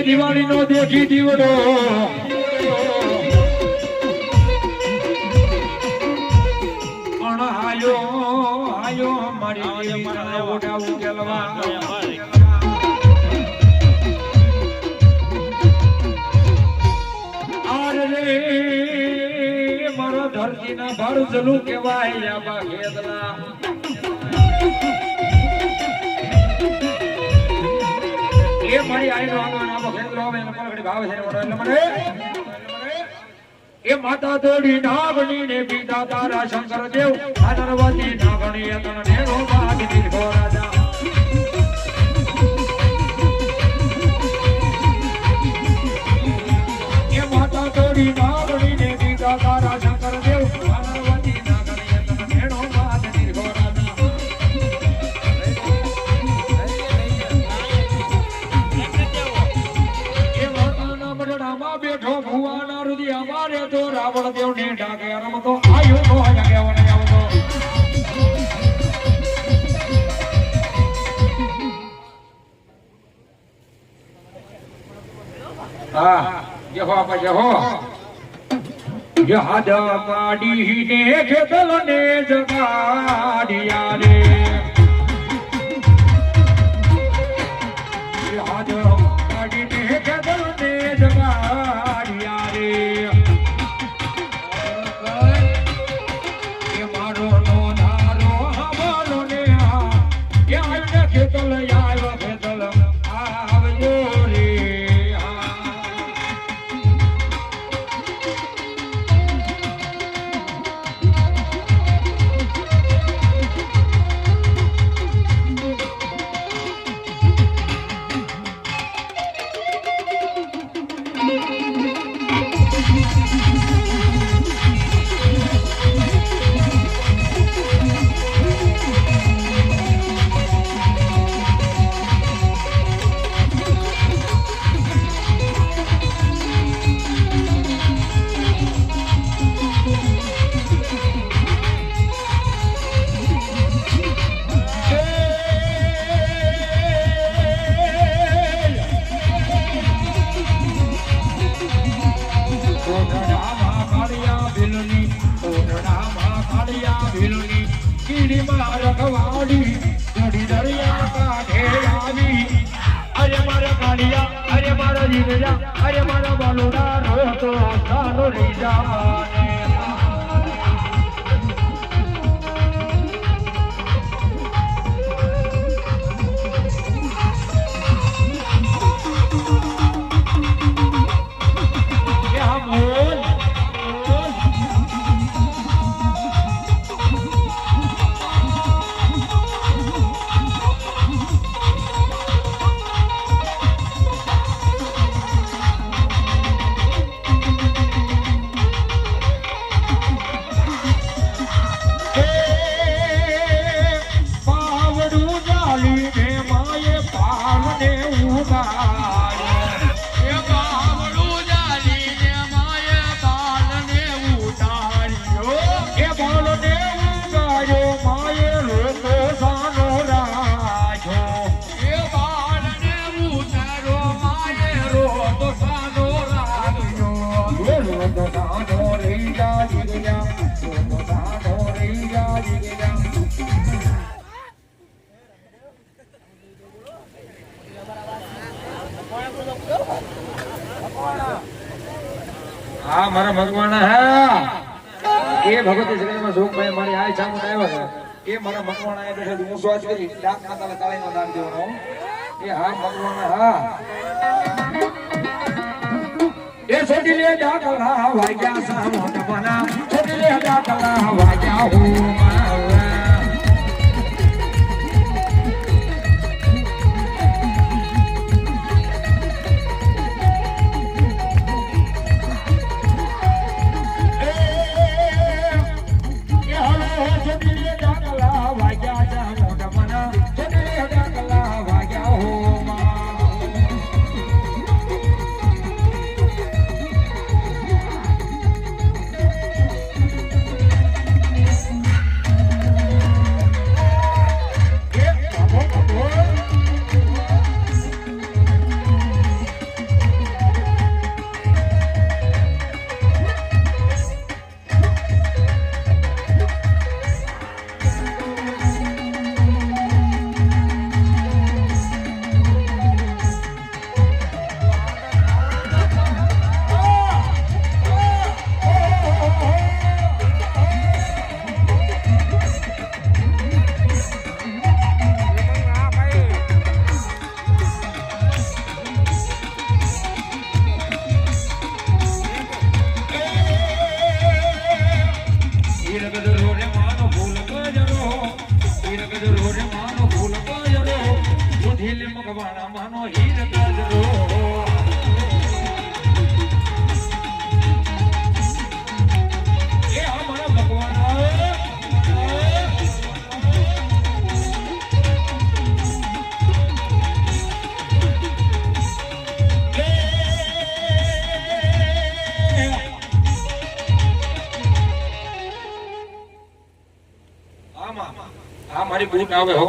દિવાળી નો દેખી દીવડો આયો મારી ઓડા ઉકેલવા મારા ધરતી ના ભાર જલું કેવાય આબા ખેદલા એ મારી આઈનો આગળ આબા ખેદલો આવે એને પલકડી ભાવે છે એટલે મને એ માતા તોડી નાગણી ને પિતા તારા શંકર દેવ આદરવતી નાગણી તન નેનો બાદ દીધો રાજા એ માતા તોડી નાગણી ને પિતા તારા શંકર દેવ આદરવતી નાગણી તન નેનો બાદ દીધો રાજા એ માતાના બડડામાં બેઠો ભુવાના રુદિયા મારે તો રાવણ દેવ ને ડાકે રમતો આયો નો જગેવને આવતો જહો આપા જહો જહાદ પાડી ને ખેતલ ને જગાડિયા રે જહાદ પાડી ને ખેતલ ને જગાડિયા રે એ મારો નો ધારો હવાલો ને એ આઈને ખેતલ આવ્યો ખેતલ આવજો રે અરે મારા બાલુડા રોતો સાનો લઈ જાને હા મારા ભગવાન હે એ ભગવતી જગતમાં સુખ ભાઈ મારી આ ચામુંડ આવ્યો છે એ મારા ભગવાન આયા બેઠા હું શ્વાસ કરી ડાક માતાને તાળીમાં દાન દેવાનો એ હા ભગવાન હા એ છોટી લે ડાકલા વાગ્યા સામોટ બના છોટી લે ડાકલા વાગ્યા હો નામાનો હીર ગજરો એ અમારા ભગવાન મારી બૂટ આવે હો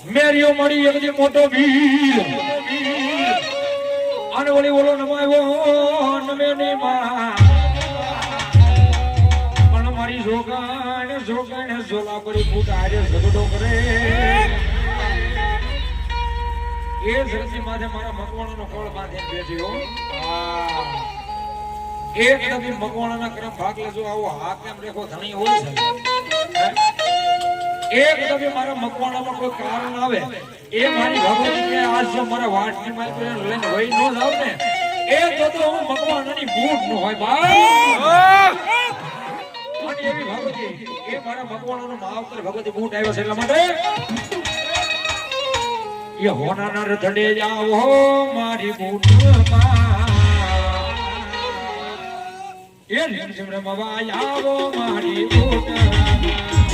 મેરીઓ મળી એક મોટો વીર અને ઓલી ઓલો નમાયો નમેની માં પણ મારી જોગાણ ઝોલા પડી બૂટ આરે ઝઘડો કરે એ ધરતી માથે મારા મકવાણાનો કોળ બાંધે બેઠ્યો એક નબી મકવાણાના ક્રમ ભાગ લેજો આવો હાથ એમ રેખો ધણી હોય છે એક નબી મારા મકવાણામાં કોઈ કારણ આવે એ મારી ભગવતી કે આજ જો મારા વાટની માલ પર લઈને વઈ નો જાવ ને એ તો હું મકવાણાની બૂટ નો હોય બા અને એવી ભગવતી એ મારા મકવાણાનો માવતર ભગવતી બૂટ આવ્યો છે એટલા માટે ये होना न रथड़े जाओ मारी बूट ये रिमझिम रमवा जाओ मारी बूट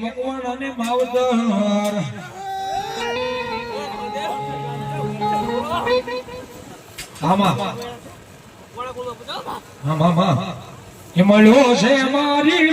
ભગવાન અને માવતર એ મળ્યો છે મારી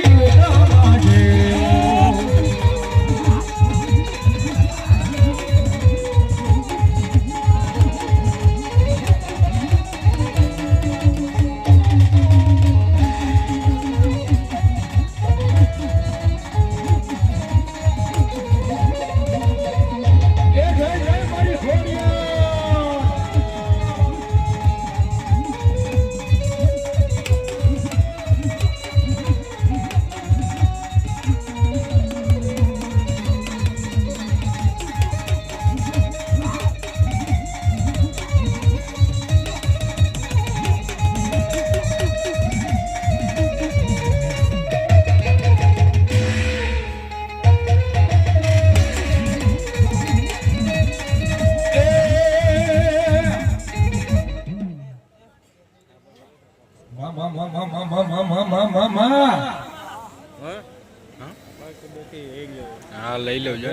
લઈ લો જો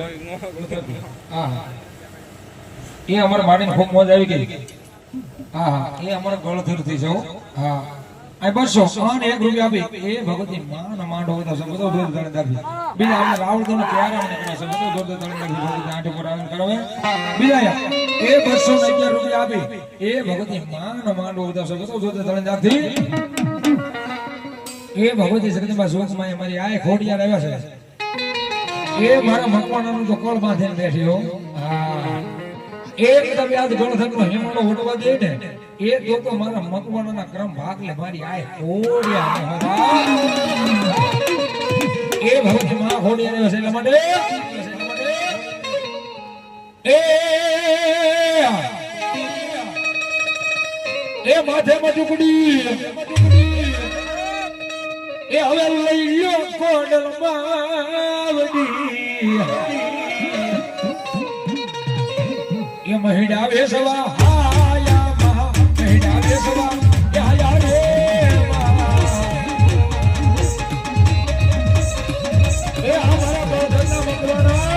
એ અમાર માડીને ખૂબ મોજ આવી ગઈ હા એ અમાર ગળથર થઈ જાવ હા આ 200 અને 1 રૂપિયા આપી એ ભગવતી માન માંડો હતો બધો દોર ધણ દાબી બીજા આપણે રાવળ તો ક્યારે મને કરે છે બધો દોર ધણ દાબી ભગવતી આઠ ઉપર આવીને કરાવે બીજા એ 211 રૂપિયા આપી એ ભગવતી માન માંડો હતો બધો દોર ધણ દાબી એ ભગવતી જગદંબા જોગમાં અમારી આ ખોડિયાર આવ્યા છે એ મારા મકવાણાનું તો કોળ બાંધીને બેઠી હો હા એક તમે આજ ગણધરનો હેમણો વટવા દે ને એ તો મારા મકવાણાના ક્રમ ભાગ લે મારી આ ખોડિયાર એ ભગવતી માં ખોડિયાર આવ્યા છે એટલા માટે એ માથે મજુકડી એ હવે લઈ લ્યો કોડલ માવડી એ મહિડા વેસવા હાયા મહા મહિડા વેસવા હાયા રે એ અમારા બોધના મકવાણા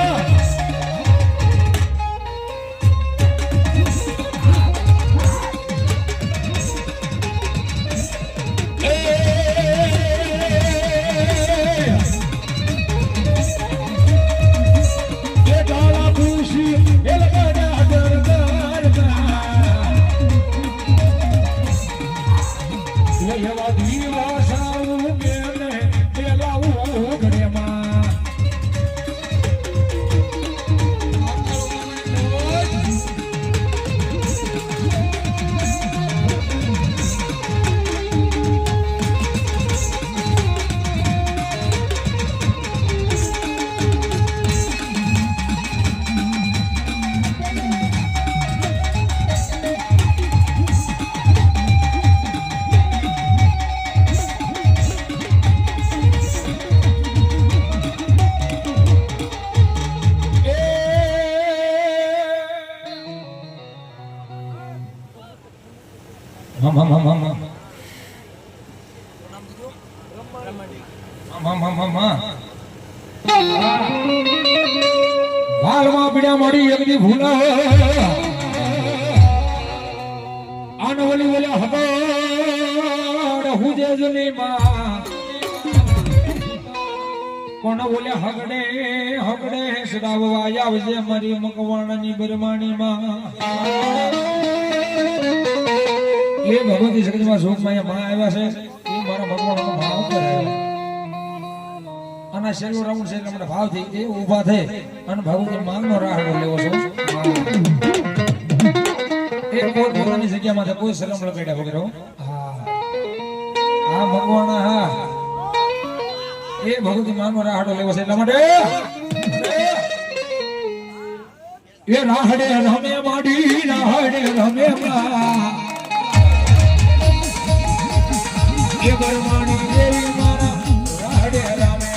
મળી એકની ભૂલા આન વલી વલા હગાડ હુજે જની માં કોણ બોલે હગડે હગડે સડાવવા આવજે મારી મકવાણાની બરમાણી માં એ ભગવતી જગદંબા જોગમાં માં આવ્યા છે એ મારા મકવાણાનો ભાવ કરાય અને છેલ્લો રાઉન્ડ છે એટલે મને ભાવ થઈ એ ઊભા થઈ અને ભગવતી માંગનો રાહડો લેવો છો એ પોતાની જગ્યામાં કોઈ સલામ લગાડ્યા વગેરે હા હા ભગવાન હા એ ભગવતી માંગનો રાહડો લેવો છે એટલા માટે એ રાહડે રમે માડી રાહડે રમે એ બરમાણી દેવી મારા રાહડે રામે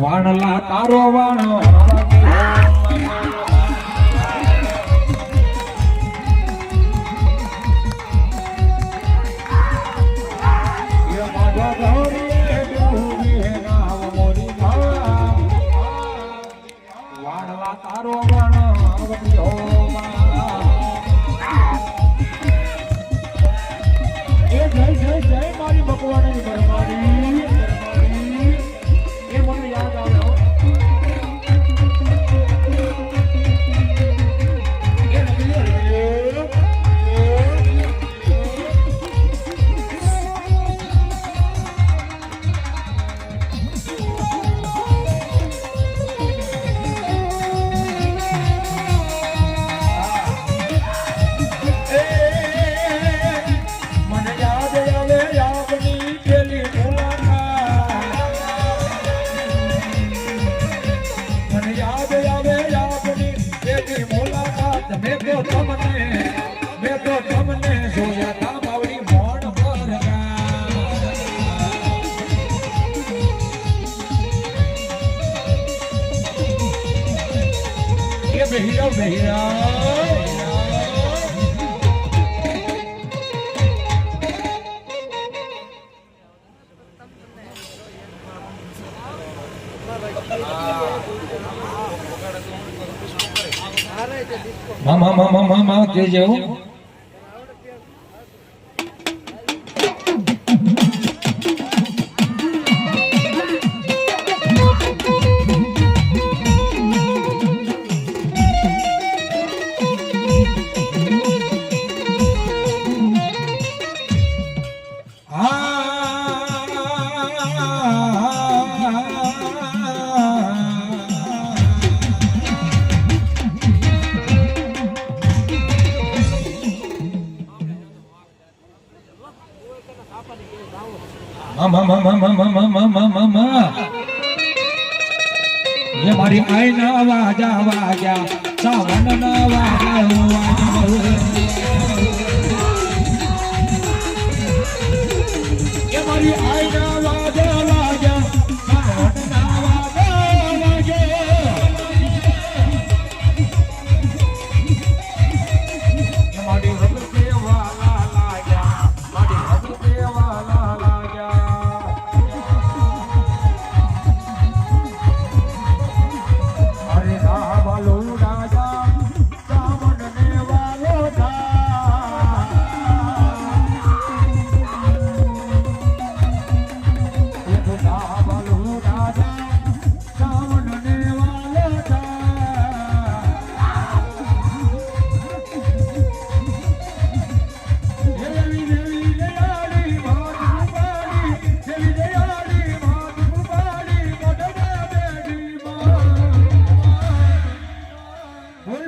વાણલા તારો વાણો વાણલા તારો વાણો એ જય જય જય મારી ભગવાનની બરમારી મામા કે જેવું ये मारी आई ना वाजा वाजा सावन ना वाजा ये मारी आई ना वाजा वाजा सावन ना वाजा वाजा ये मारी रब के वाला लाजा मारी रब के वाला लाजा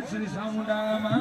શ્રી સામુંડા માં